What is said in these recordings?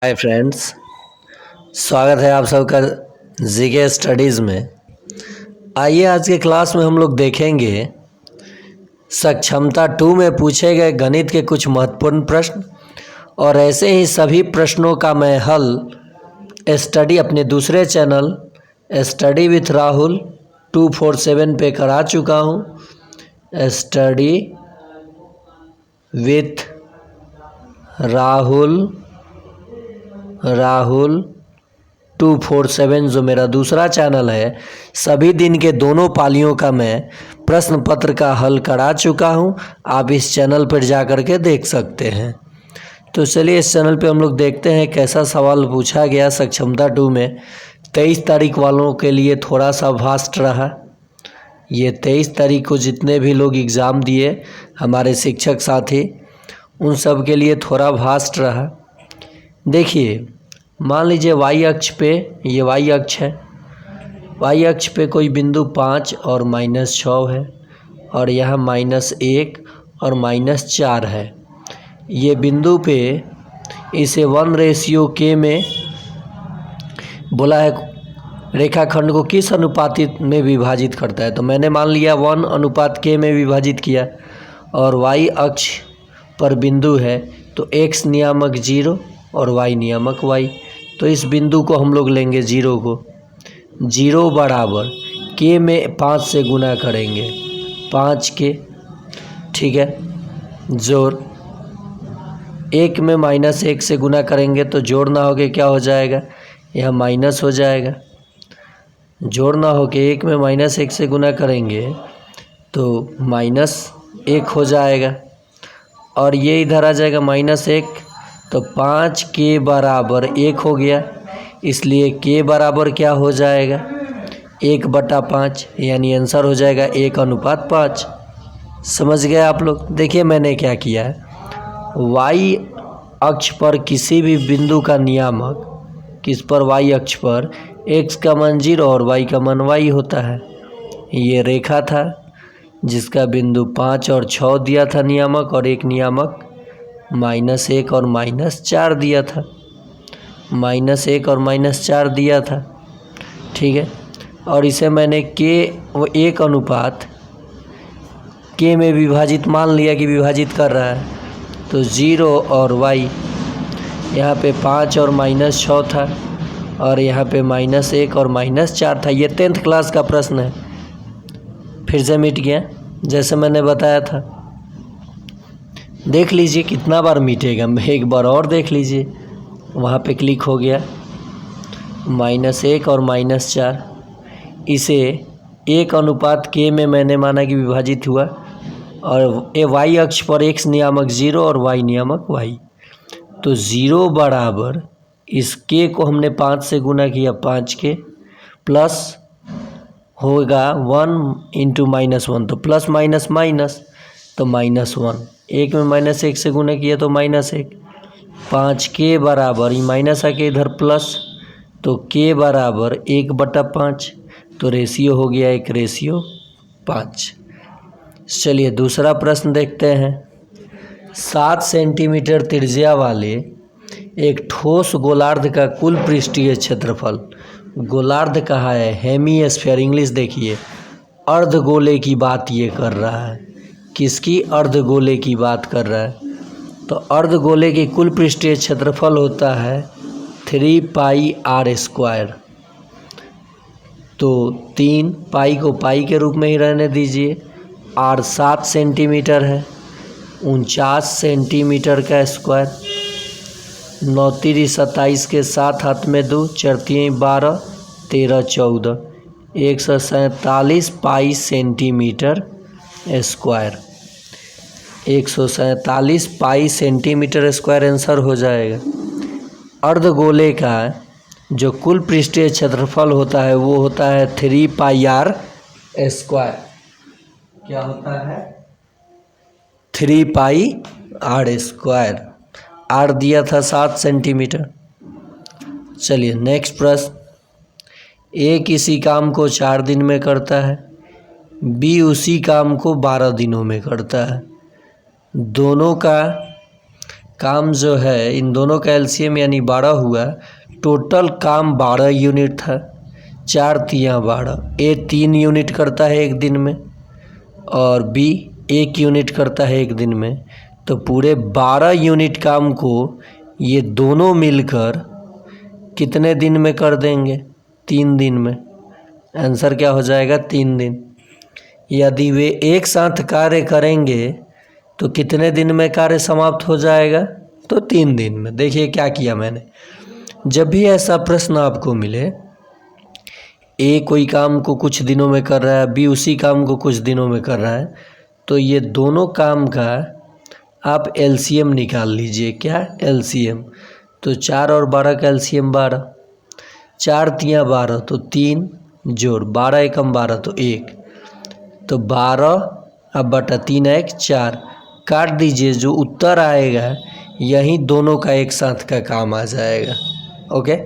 Hi friends, स्वागत है आप सबका जीके स्टडीज़ में। आइए आज के क्लास में हम लोग देखेंगे सक्षमता 2 में पूछे गए गणित के कुछ महत्वपूर्ण प्रश्न और ऐसे ही सभी प्रश्नों का मैं हल स्टडी अपने दूसरे चैनल स्टडी विथ राहुल 247 पे करा चुका हूँ। स्टडी विथ राहुल 247 जो मेरा दूसरा चैनल है, सभी दिन के दोनों पालियों का मैं प्रश्न पत्र का हल करा चुका हूं। आप इस चैनल पर जा कर के देख सकते हैं। तो चलिए इस चैनल पे हम लोग देखते हैं कैसा सवाल पूछा गया सक्षमता 2 में। 23 तारीख वालों के लिए थोड़ा सा वास्ट रहा। ये 23 तारीख को जितने भी लोग एग्ज़ाम दिए हमारे शिक्षक साथी, उन सब के लिए थोड़ा वास्ट रहा। देखिए, मान लीजिए वाई अक्ष पे, ये वाई अक्ष है, वाई अक्ष पे कोई बिंदु 5 और -6 है और यहाँ -1 और -4 है। ये बिंदु पे इसे 1:k में बोला है रेखाखंड को किस अनुपात में विभाजित करता है। तो मैंने मान लिया 1:k में विभाजित किया और वाई अक्ष पर बिंदु है तो x नियामक 0 और y नियामक y। तो इस बिंदु को हम लोग लेंगे 0 को। 0 बराबर k में 5 से गुना करेंगे 5k, ठीक है। जोड़ 1 में -1 से गुना करेंगे तो जोड़ ना होके क्या हो जाएगा, यह माइनस हो जाएगा। जोड़ ना होके 1 में -1 से गुना करेंगे तो -1 हो जाएगा और ये इधर आ जाएगा -1, तो 5k बराबर 1 हो गया। इसलिए k बराबर क्या हो जाएगा, 1/5, यानी आंसर हो जाएगा 1:5। समझ गए आप लोग। देखिए मैंने क्या किया है, y अक्ष पर किसी भी बिंदु का नियामक, किस पर, y अक्ष पर x का मान 0 और y का मान y होता है। ये रेखा था जिसका बिंदु 5 और 6 दिया था नियामक और एक नियामक -1 और -4 दिया था, -1 और -4 दिया था, ठीक है। और इसे मैंने k 1:k में विभाजित मान लिया कि विभाजित कर रहा है। तो 0 और y, यहाँ पे 5 और -6 था और यहाँ पे -1 और -4 था। ये 10th क्लास का प्रश्न है, फिर से मिट गया जैसे मैंने बताया था। देख लीजिए कितना बार मिटेगा, एक बार और देख लीजिए, वहाँ पे क्लिक हो गया। -1 और -4, इसे 1:k में मैंने माना कि विभाजित हुआ और y अक्ष पर x नियामक 0 और y नियामक y। तो 0 बराबर इस k को हमने 5 से गुना किया 5k, प्लस होगा 1 × -1, तो प्लस माइनस माइनस, तो -1। 1 में -1 से गुना किया तो -1। 5k बराबर, ये माइनस आके इधर प्लस, तो k बराबर 1/5, तो रेशियो हो गया 1:5। चलिए दूसरा प्रश्न देखते हैं। 7 सेंटीमीटर त्रिज्या वाले एक ठोस गोलार्ध का कुल पृष्ठीय क्षेत्रफल, गोलार्ध कहा है, हेमीस्फीयर, इंग्लिश देखिए, अर्धगोले की बात ये कर रहा है। किसकी, अर्धगोले की बात कर रहा है। तो अर्धगोले की कुल पृष्ठीय क्षेत्रफल होता है 3πr²। तो 3 पाई को पाई के रूप में ही रहने दीजिए। r 7 सेंटीमीटर है, 49 सेंटीमीटर का स्क्वायर, 9 × 27 के 7 हाथ में 2, 4 × 12, 13 × 14, 147 पाई सेंटीमीटर स्क्वायर। 147 पाई सेंटीमीटर स्क्वायर आंसर हो जाएगा। अर्धगोले का जो कुल पृष्ठीय क्षेत्रफल होता है वो होता है 3πr²। क्या होता है, 3πr²। r दिया था 7 सेंटीमीटर। चलिए नेक्स्ट प्रश्न। a किसी काम को 4 दिन में करता है, b उसी काम को 12 दिनों में करता है। दोनों का काम जो है इन दोनों का एलसीएम यानी 12 हुआ। टोटल काम 12 यूनिट था। 4 तियाँ 12। ए 3 यूनिट करता है एक दिन में और बी 1 यूनिट करता है एक दिन में। तो पूरे 12 यूनिट काम को ये दोनों मिलकर कितने दिन में कर देंगे? 3 दिन में। आंसर क्या हो जाएगा? 3 दिन। यदि वे एक साथ कार्य करेंगे तो कितने दिन में कार्य समाप्त हो जाएगा? तो 3 दिन में। देखिए क्या किया मैंने। जब भी ऐसा प्रश्न आपको मिले, ए कोई काम को कुछ दिनों में कर रहा है, बी उसी काम को कुछ दिनों में कर रहा है, तो ये दोनों काम का आप एलसीएम निकाल लीजिए। क्या? एलसीएम। तो 4 और 12 का एलसीएम 12। 4 तियाँ 12 तो 3 जोड़ 12 एकम 12 तो 1, तो 12 अब बटा 3 1 4 काट दीजिए। जो उत्तर आएगा यही दोनों का एक साथ का काम आ जाएगा। ओके,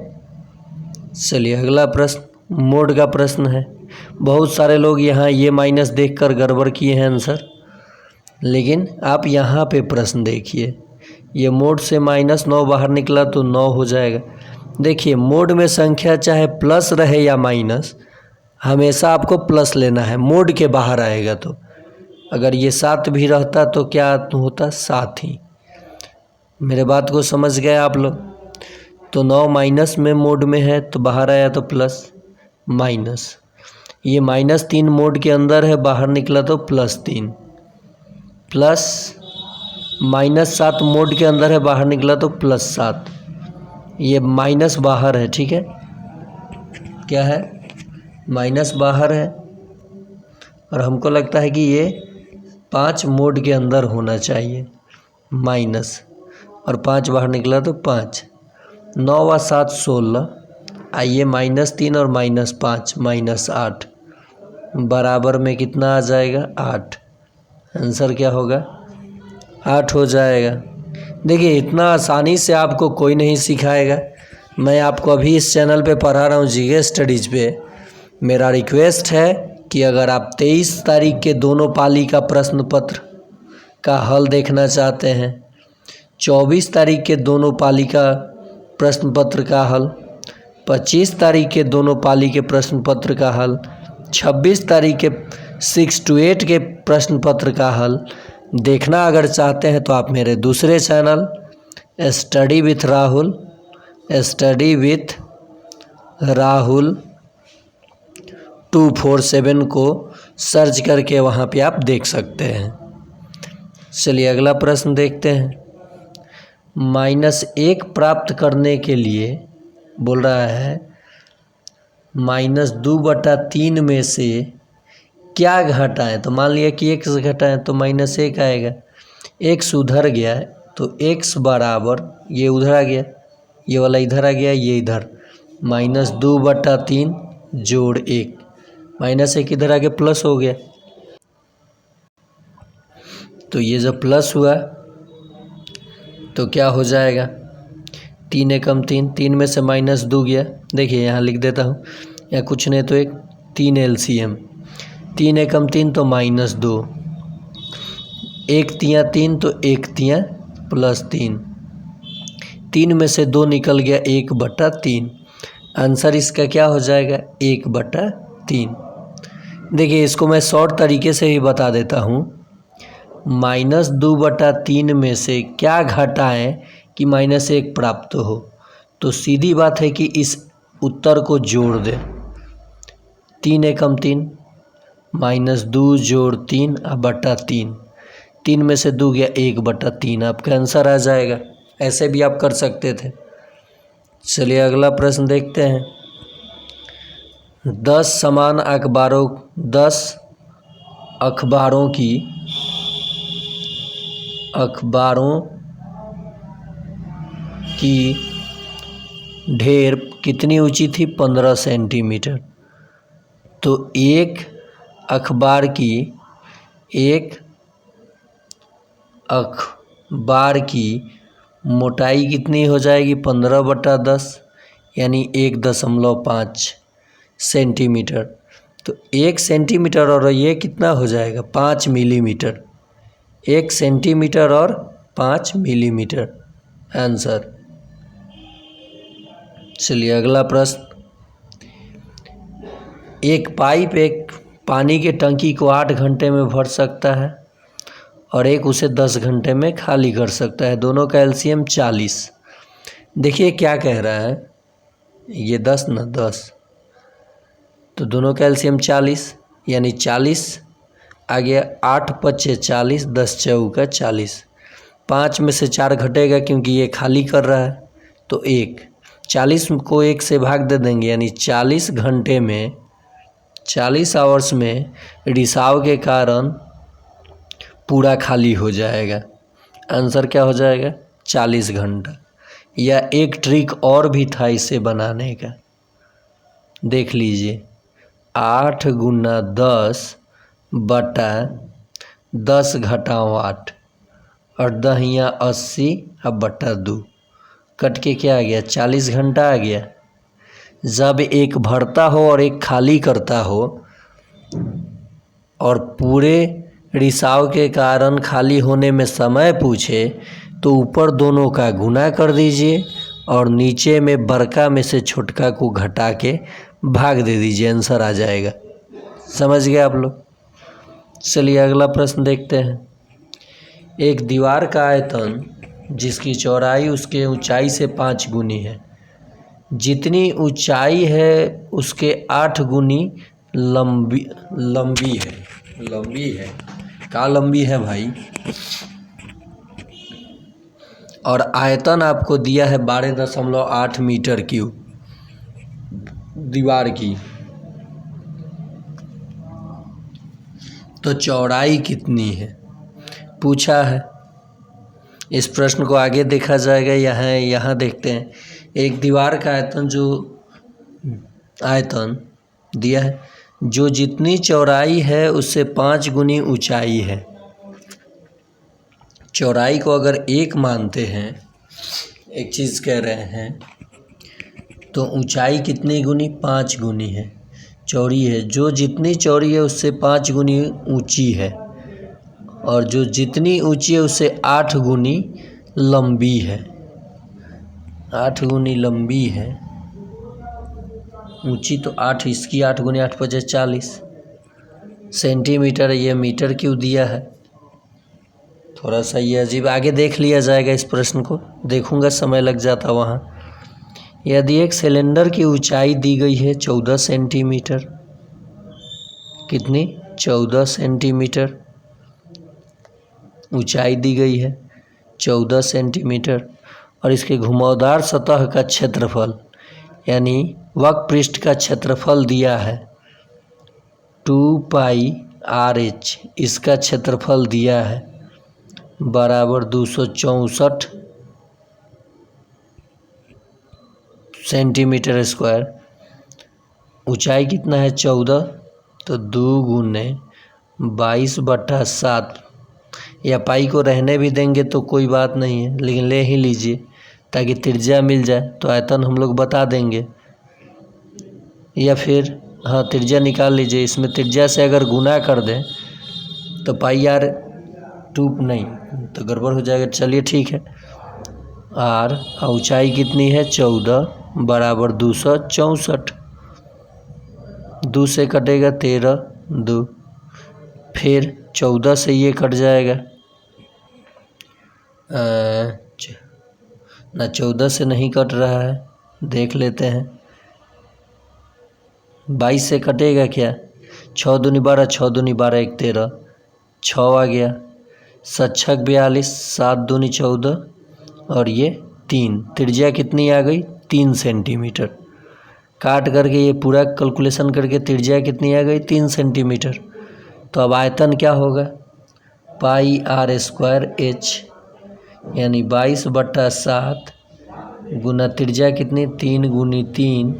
चलिए अगला प्रश्न मोड का प्रश्न है। बहुत सारे लोग यहाँ ये माइनस देखकर गड़बड़ किए हैं आंसर, लेकिन आप यहाँ पे प्रश्न देखिए। ये मोड से -9 बाहर निकला तो 9 हो जाएगा। देखिए मोड में संख्या चाहे प्लस रहे या माइनस, हमेशा आपको प्लस लेना है। मोड के बाहर आएगा तो अगर ये 7 भी रहता तो क्या होता? 7 ही। मेरे बात को समझ गए आप लोग? तो 9 माइनस में मोड में है तो बाहर आया तो प्लस माइनस। ये -3 मोड के अंदर है, बाहर निकला तो +3 प्लस -7 मोड के अंदर है, बाहर निकला तो +7। ये माइनस बाहर है, ठीक है। क्या है? माइनस बाहर है और हमको लगता है कि ये 5 मोड के अंदर होना चाहिए माइनस, और 5 बाहर निकला तो 5। 9 व 7 16। आइए -3 और -5 -8 बराबर में कितना आ जाएगा? 8। आंसर क्या होगा? 8 हो जाएगा। देखिए इतना आसानी से आपको कोई नहीं सिखाएगा। मैं आपको अभी इस चैनल पे पढ़ा रहा हूँ जीके स्टडीज़ पे। मेरा रिक्वेस्ट है कि अगर आप 23 तारीख के दोनों पाली का प्रश्न पत्र का हल देखना चाहते हैं, 24 तारीख के दोनों पाली का प्रश्न पत्र का हल, 25 तारीख के दोनों पाली के प्रश्न पत्र का हल, 26 तारीख के 6 to 8 के प्रश्न पत्र का हल देखना अगर चाहते हैं तो आप मेरे दूसरे चैनल स्टडी विथ राहुल 247 को सर्च करके वहाँ पे आप देख सकते हैं। चलिए अगला प्रश्न देखते हैं। -1 प्राप्त करने के लिए बोल रहा है -2/3 में से क्या घटाएं। तो मान लिया कि x घटाएं तो -1 आएगा। x उधर गया है तो x बराबर ये उधर आ गया, ये वाला इधर आ गया, ये इधर, -2/3 जोड़ 1, -1 इधर आके प्लस हो गया। तो ये जब प्लस हुआ तो क्या हो जाएगा? 3 एकम 3, 3 में से -2 गया। देखिए यहाँ लिख देता हूँ, या कुछ नहीं तो एक 3 एलसीएम। 3 एकम 3 तो -2, 1 तियाँ 3 तो 1 तियाँ +3, 3 में से 2 निकल गया 1/3। आंसर इसका क्या हो जाएगा? 1/3। देखिए इसको मैं शॉर्ट तरीके से ही बता देता हूँ। -2/3 में से क्या घटाएं कि -1 प्राप्त हो। तो सीधी बात है कि इस उत्तर को जोड़ दें। 3 एकम 3 -2 जोड़ 3 बटा 3, 3 में से 2 गया 1/3, आपका आंसर आ जाएगा। ऐसे भी आप कर सकते थे। चलिए अगला प्रश्न देखते हैं। 10 समान अखबारों 10 अखबारों की ढेर कितनी ऊंची थी? 15 सेंटीमीटर। तो एक अखबार की मोटाई कितनी हो जाएगी? 15/10 यानी 1.5 सेंटीमीटर। तो 1 सेंटीमीटर और ये कितना हो जाएगा? 5 मिलीमीटर। 1 सेंटीमीटर और 5 मिलीमीटर। आंसर। चलिए अगला प्रश्न, एक पाइप एक पानी की टंकी को 8 घंटे में भर सकता है और एक उसे 10 घंटे में खाली कर सकता है, दोनों का एलसीएम 40। देखिए क्या कह रहा है, ये 10 ना 10, तो दोनों का एलसीएम 40, यानी 40 आ गया, 8 पचे 40, 10 चौका 40, 5 में से 4 घटेगा क्योंकि ये खाली कर रहा है, तो 1, 40 को 1 से भाग दे देंगे, यानी 40 घंटे में, 40 आवर्स में रिसाव के कारण पूरा खाली हो जाएगा। आंसर क्या हो जाएगा, 40 घंटा। या एक ट्रिक और भी था इसे बनाने का, देख लीजिए, 8 गुना 10 बटा 10 घटाओ 8 और 10 80 अब बटा 2, कट के क्या आ गया, 40 घंटा आ गया। जब एक भरता हो और एक खाली करता हो और पूरे रिसाव के कारण खाली होने में समय पूछे तो ऊपर दोनों का गुना कर दीजिए और नीचे में बड़का में से छोटका को घटा के भाग दे दीजिए, आंसर आ जाएगा। समझ गए आप लोग। चलिए अगला प्रश्न देखते हैं, एक दीवार का आयतन जिसकी चौड़ाई उसके ऊंचाई से 5 गुनी है, जितनी ऊंचाई है उसके 8 गुनी लंबी है। क्या लंबी है भाई, और आयतन आपको दिया है 12.8 मीटर क्यूब दीवार की, तो चौड़ाई कितनी है पूछा है। इस प्रश्न को आगे देखा जाएगा, यहाँ देखते हैं, एक दीवार का आयतन दिया है जो जितनी चौड़ाई है उससे 5 गुनी ऊंचाई है। चौड़ाई को अगर 1 मानते हैं, एक चीज़ कह रहे हैं, तो ऊंचाई कितनी गुनी, 5 गुनी है, चौड़ी है, जो जितनी चौड़ी है उससे 5 गुनी ऊंची है, और जो जितनी ऊंची है उससे 8 गुनी लंबी है। 8 गुनी लंबी है, ऊंची तो 8, इसकी 8 गुनी 8 पचे 40 सेंटीमीटर, ये मीटर क्यों दिया है, थोड़ा सा ये अजीब। आगे देख लिया जाएगा, इस प्रश्न को देखूंगा, समय लग जाता वहाँ। यदि एक सिलेंडर की ऊंचाई दी गई है 14 सेंटीमीटर, कितनी, 14 सेंटीमीटर ऊंचाई दी गई है, 14 सेंटीमीटर, और इसके घुमावदार सतह का क्षेत्रफल यानी वक्रपृष्ठ का क्षेत्रफल दिया है 2πRh, इसका क्षेत्रफल दिया है बराबर 264 सेंटीमीटर स्क्वायर। ऊंचाई कितना है 14, तो 2 गुने 22/7, या पाई को रहने भी देंगे तो कोई बात नहीं है, लेकिन ले ही लीजिए ताकि त्रिज्या मिल जाए, तो आयतन हम लोग बता देंगे, या फिर हाँ त्रिज्या निकाल लीजिए, इसमें त्रिज्या से अगर गुना कर दें तो पाई आर 2 नहीं तो गड़बड़ हो जाएगा। चलिए ठीक है, आर ऊंचाई कितनी है 14 बराबर 264, 2 से कटेगा 13, 2, फिर 14 से ये कट जाएगा, ना 14 से नहीं कट रहा है, देख लेते हैं, 22 से कटेगा क्या, 6 दूनी 12, 6 दूनी 12, 1 13, 6 आ गया, 7 6 42, 7 दूनी 14, और ये 3, त्रिज्या कितनी आ गई 3 सेंटीमीटर, काट करके ये पूरा कैलकुलेशन करके त्रिज्या कितनी आ गई 3 सेंटीमीटर। तो अब आयतन क्या होगा, πr²h, यानी 22/7 गुना त्रिज्या कितनी 3 गुनी 3,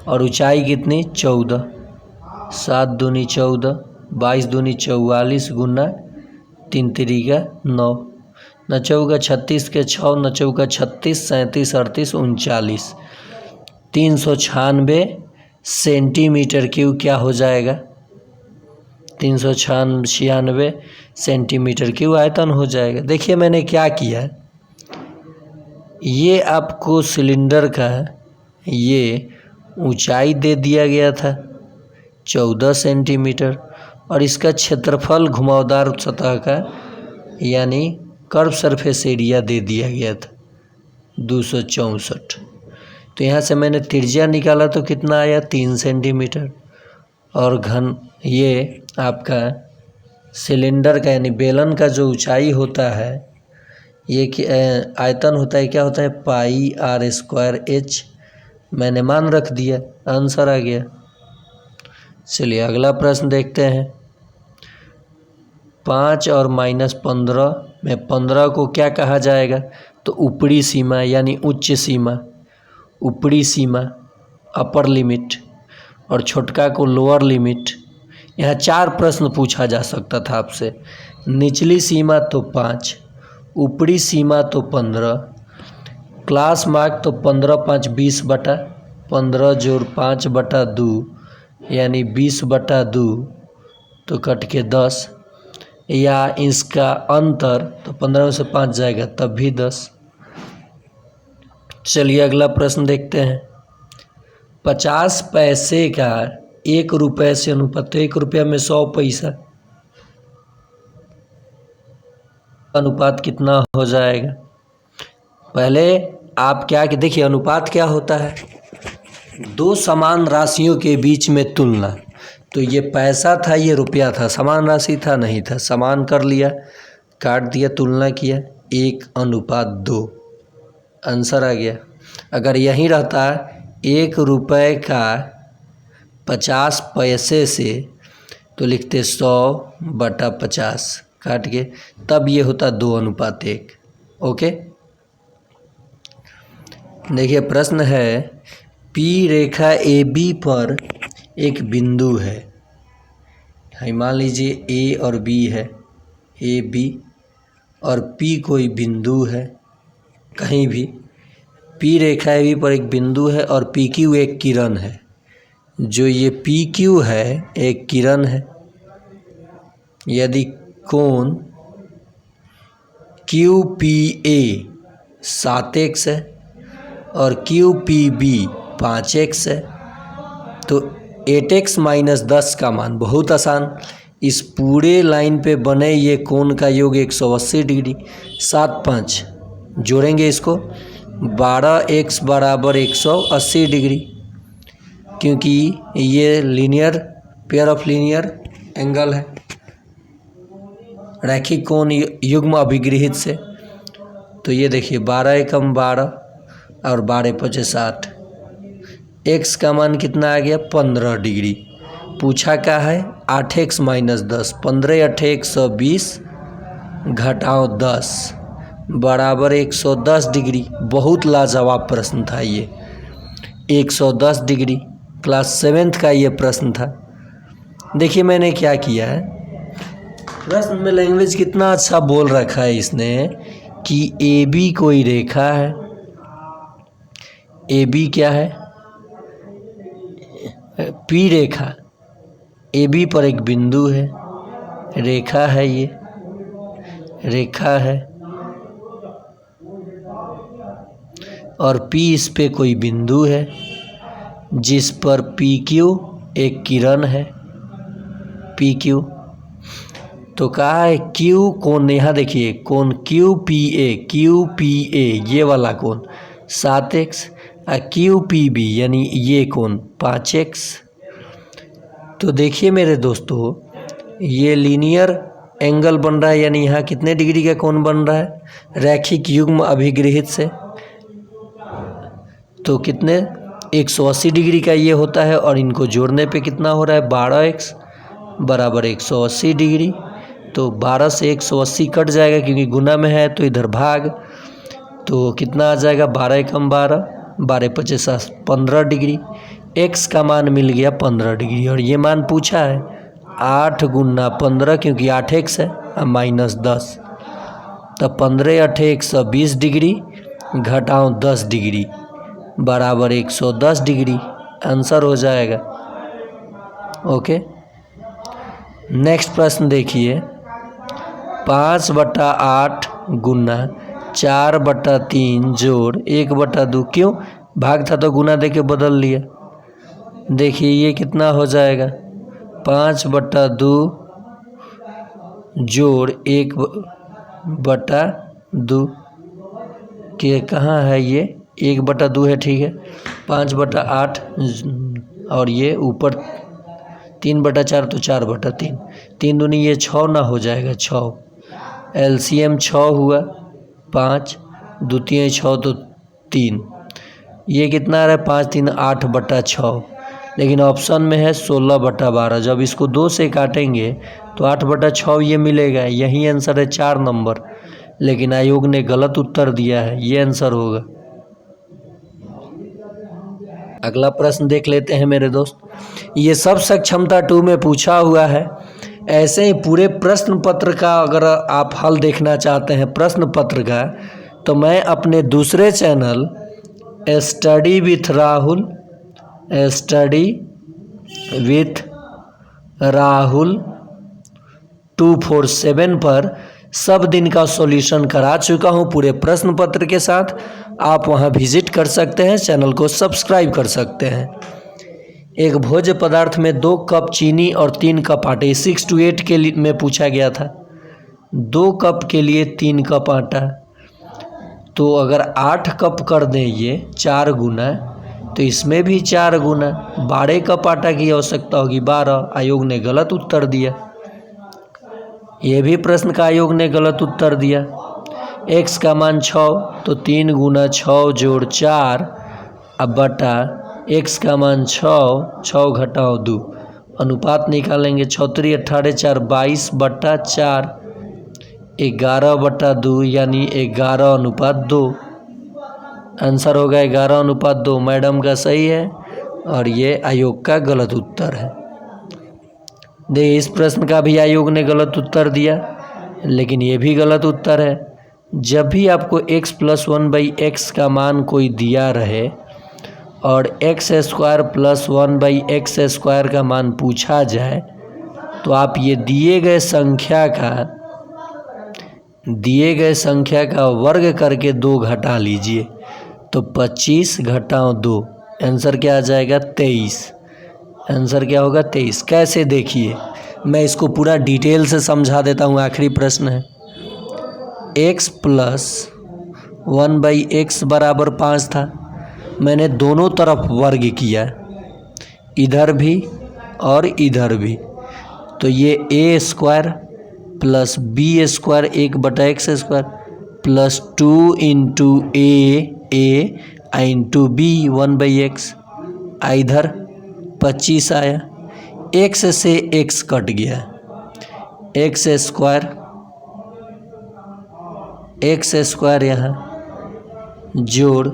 और ऊंचाई कितनी 14, 7 दूनी 14, 22 दूनी 44 गुना 3 तिरिका 9, न चौका 36 के 6, न चौका 36, 37 38 39, 396 सेंटीमीटर क्यूब क्या हो जाएगा, 396 सेंटीमीटर क्यूब आयतन हो जाएगा। देखिए मैंने क्या किया, ये आपको सिलेंडर का ये ऊंचाई दे दिया गया था 14 सेंटीमीटर और इसका क्षेत्रफल घुमावदार सतह का यानी कर्व सरफेस एरिया दे दिया गया था 264। तो यहाँ से मैंने त्रिज्या निकाला तो कितना आया 3 सेंटीमीटर और घन ये आपका सिलेंडर का यानी बेलन का जो ऊंचाई होता है ये आयतन होता है क्या होता है पाई r स्क्वायर h। मैंने मान रख दिया, आंसर आ गया। चलिए अगला प्रश्न देखते हैं। 5 और -15 में 15 को क्या कहा जाएगा? तो ऊपरी सीमा यानी उच्च सीमा, ऊपरी सीमा अपर लिमिट और छोटका को लोअर लिमिट। यहाँ 4 प्रश्न पूछा जा सकता था आपसे। निचली सीमा तो 5, ऊपरी सीमा तो 15, क्लास मार्क तो 15×5 20/15 जोड़ 5/2 यानी 20/2 तो कट के 10, या इसका अंतर तो 15 में से 5 जाएगा तब भी 10। चलिए अगला प्रश्न देखते हैं। 50 पैसे का 1 रुपये से अनुपात, तो 1 रुपया में 100 पैसा, अनुपात कितना हो जाएगा? पहले आप क्या कि देखिए अनुपात क्या होता है, दो समान राशियों के बीच में तुलना। तो ये पैसा था, ये रुपया था, समान राशि था नहीं था, समान कर लिया, काट दिया, तुलना किया, 1:2, आंसर आ गया। अगर यही रहता 1 रुपये का 50 पैसे से तो लिखते 100/50 काट के, तब ये होता 2:1। ओके। देखिए प्रश्न है, P रेखा AB पर एक बिंदु है। मान लीजिए A और B है, AB और P कोई बिंदु है कहीं भी। P रेखा AB पर एक बिंदु है और PQ एक किरण है। जो ये PQ है एक किरण है। यदि कोण QPA 7x है और QPB 5x है तो 8x - 10 का मान, बहुत आसान, इस पूरे लाइन पे बने ये कोण का योग 180 डिग्री। 7 5 जोड़ेंगे इसको, 12x = 180 डिग्री, क्योंकि ये linear pair of linear angle है, रैखिक कोण युग्म अभिगृहित से। तो ये देखिए 12 एकम 12 और 12 × 60, x का मान कितना आ गया 15 डिग्री। पूछा क्या है 8x - 10, 15 × 8 = 120 घटाओ 10 बराबर 110 डिग्री। बहुत लाजवाब प्रश्न था ये, 110 डिग्री, क्लास 7th का ये प्रश्न था। देखिए मैंने क्या किया है, प्रश्न में लैंग्वेज कितना अच्छा बोल रखा है इसने कि AB कोई रेखा है। AB क्या है? P रेखा, AB पर एक बिंदु है, रेखा है, ये रेखा है, और P इस पे कोई बिंदु है जिस पर PQ एक किरण है, PQ। तो कहा है Q कोण, यहाँ देखिए कोण QPA ये वाला कोण 7x और QPB यानी ये कोण 5x। तो देखिए मेरे दोस्तों, ये लीनियर एंगल बन रहा है, यानी यहाँ कितने डिग्री का कोण बन रहा है? रैखिक युग्म अभिगृहित से। तो कितने 180 डिग्री का ये होता है, और इनको जोड़ने पे कितना हो रहा है 12x = 180 डिग्री। तो 12 से 180 कट जाएगा क्योंकि गुना में है, तो इधर भाग, तो कितना आ जाएगा 12 एकम 12, 12 × 50 15 डिग्री। x का मान मिल गया 15 डिग्री, और ये मान पूछा है 8 × 15 क्योंकि 8x है -10, तब 15 × 8 = 120 डिग्री घटाओ 10 डिग्री बराबर 110 डिग्री, आंसर हो जाएगा। ओके। नेक्स्ट प्रश्न देखिए, 5/8 × 4/3 जोड़ 1/2। क्यों? भाग था तो गुना दे के बदल लिया। देखिए ये कितना हो जाएगा, 5/2 जोड़ 1/2 के कहाँ है ये, 1/2 है, ठीक है। 5/8 और ये ऊपर 3/4 तो 4/3, 3 दूनी ये 6 ना हो जाएगा, 6। LCM 6 हुआ, 5 द्वितीय 6 तो 3। ये कितना आ रहा है, 5 3 8/6। लेकिन ऑप्शन में है 16/12। जब इसको 2 से काटेंगे तो 8/6 ये मिलेगा। यही आंसर है 4 नंबर। लेकिन आयोग ने गलत उत्तर दिया है, ये आंसर होगा। अगला प्रश्न देख लेते हैं मेरे दोस्त। ये सब सक्षमता 2 में पूछा हुआ है। ऐसे ही पूरे प्रश्न पत्र का अगर आप हल देखना चाहते हैं प्रश्न पत्र का, तो मैं अपने दूसरे चैनल स्टडी विथ राहुल 247 पर सब दिन का सॉल्यूशन करा चुका हूँ पूरे प्रश्न पत्र के साथ। आप वहाँ विजिट कर सकते हैं, चैनल को सब्सक्राइब कर सकते हैं। एक भोज्य पदार्थ में 2 कप चीनी और 3 कप आटा, 6 to 8 के लिए में पूछा गया था। 2 कप के लिए 3 कप आटा, तो अगर 8 कप कर दें ये 4 गुना, तो इसमें भी 4 गुना 12 कप आटा की आवश्यकता होगी, 12। आयोग ने गलत उत्तर दिया। ये भी प्रश्न का आयोग ने गलत उत्तर दिया। x का मान 6, तो 3 गुना 6 जोड़ 4 अब बटा x का मान 6 घटाओ 2। अनुपात निकालेंगे, 6 3 18 4 22/4, 11/2 यानी 11:2। आंसर होगा 11:2। मैडम का सही है और ये आयोग का गलत उत्तर है। देखिए इस प्रश्न का भी आयोग ने गलत उत्तर दिया, लेकिन ये भी गलत उत्तर है। जब भी आपको x + 1/x का मान कोई दिया रहे और x² + 1/x² का मान पूछा जाए, तो आप ये दिए गए संख्या का वर्ग करके 2 घटा लीजिए, तो 25 घटाओ 2, आंसर क्या आ जाएगा, 23। आंसर क्या होगा, 23। कैसे, देखिए मैं इसको पूरा डिटेल से समझा देता हूँ। आखिरी प्रश्न है, x + 1/x बराबर 5 था। मैंने दोनों तरफ वर्ग किया, इधर भी और इधर भी, तो ये a² + b² 1/x² + 2 × a × b 1/x। इधर 25 आया, x से x कट गया, x² यहाँ जोड़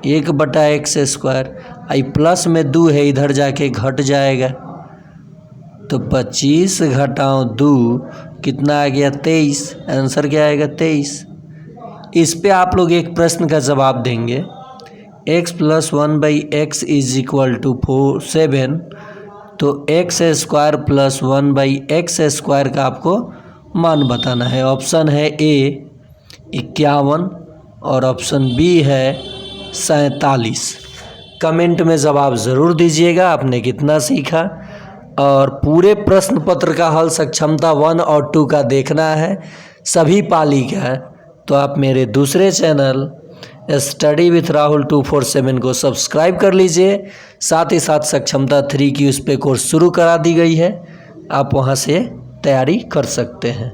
1/x²। आई प्लस में 2 है, इधर जाके घट जाएगा, तो 25 घटाओ 2 कितना आ गया, 23। आंसर क्या आएगा, 23। इस पे आप लोग एक प्रश्न का जवाब देंगे, x + 1/x = 7, तो x² + 1/x² का आपको मान बताना है। ऑप्शन है A 51 और ऑप्शन B है 47। कमेंट में जवाब ज़रूर दीजिएगा आपने कितना सीखा। और पूरे प्रश्न पत्र का हल सक्षमता 1 और 2 का देखना है, सभी पाली का, तो आप मेरे दूसरे चैनल स्टडी विथ राहुल 247 को सब्सक्राइब कर लीजिए। साथ ही साथ सक्षमता 3 की उस पर कोर्स शुरू करा दी गई है, आप वहां से तैयारी कर सकते हैं।